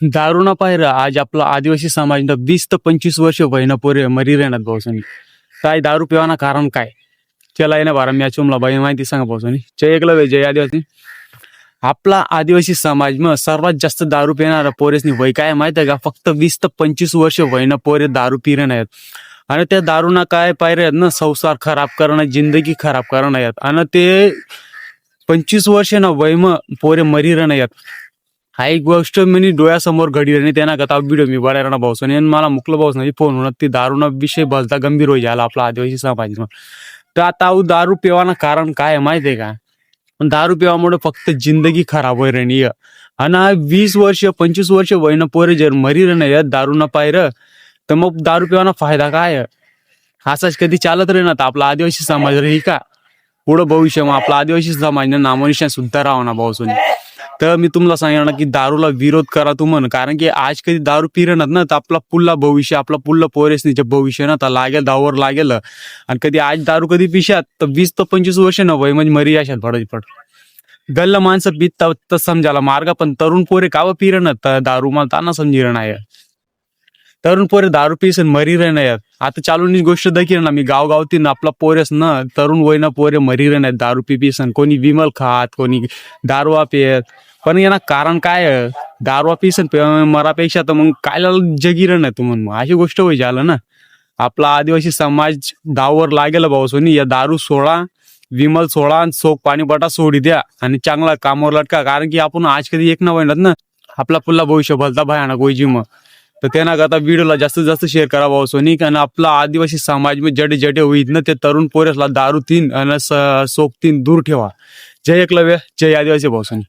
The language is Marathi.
दारू ना पाहिलं आज आपला आदिवासी समाज 20 ते 25 वर्ष वयना पोरे मरी राहणार भाऊसानी. काय दारू पिवाना कारण काय त्याला आहे ना बारा मी चुमला बाई माहिती सांगा भाऊसानी. जय एकलव्य जय आदिवासी. आपला आदिवासी समाज मग सर्वात जास्त दारू पिणारा पोरेसनी वय काय माहिती आहे का? फक्त 20 ते 25 वर्ष वयना पोरे दारू पिरण आहेत. आणि त्या दारूना काय पायरे आहेत ना, संसार खराब करणं, जिंदगी खराब करणं आहेत. आणि ते 25 वर्ष ना वय मग पोरे मरी राहणार आहेत. हा एक गोष्ट मी डोळ्यासमोर घडी आणि त्यांना कथा व्हिडिओ मी बघायला भाऊसाने आणि मला मुकलं भाऊसाने फोन होणार ती दारूना विषय भलता गंभीर होई झाला आपला आदिवासी समाज. तर आता दारू पिवाना कारण काय आहे माहिती आहे का? दारू पिवामुळे फक्त जिंदगी खराब होई राहिली. आणि 20 वर्ष 25 वर्ष वयनं पोरे जर मरी राहणार दारू न पाहिलं तर मग दारू पिवाना फायदा काय आहे? असाच कधी चालत राहणार तर आपला आदिवासी समाज राही का पुढं भविष्य? मग आपला आदिवासी समाजाने नामोनिशाण सुद्धा राहा ना भाऊसाने. तर मी तुम्हाला सांगणार की दारूला विरोध करा तुम्ही, कारण की आज कधी दारू पिरणार ना तर आपला पुल्ला भविष्य, आपला पुल्ला पोरेसनीचे भविष्य ना तर लागेल दावर लागेल. आणि कधी आज दारू कधी पिशात तर 20 ते 25 वर्ष न वय म्हणजे मरी अशात फड गल्ला माणसं पित तर समजायला मार्ग, पण तरुण पोरे काव पिरण तर दारू मला ताना समजिरण आहे. तरुण पोरे दारू पिसन मरी राहणार. आता चालून गोष्ट देखील ना मी गावगावतीन आपला पोरेस ना तरुण वय ना पोरे मरी राहणार दारू पिसन. कोणी विमल खात, कोणी दारूवा पियत. पण यांना कारण काय आहे? दारूवा पिसन मरापेक्षा तर मग काय जगी राहणार तुम्ही. मग अशी गोष्ट होई झालं ना. आपला आदिवासी समाज दावर लागेल भाऊसोनी. या दारू सोडा, विमल सोडा आणि सोक पाणी बटा सोडी द्या आणि चांगला कामावर लटका. कारण की आपण आज कधी एक न वळणार ना आपला पुल्ला भविष्य भलता भयानक होई मग. तर त्यांना आता व्हिडिओला जास्तीत जास्त शेअर करा भाऊसोनी. कारण आपला आदिवासी समाज में जडे जडे होईत ना ते तरुण पोरेसला दारू तीन आणि सोक तीन दूर ठेवा. जय एकलव्य जय आदिवासी भाऊसोनी.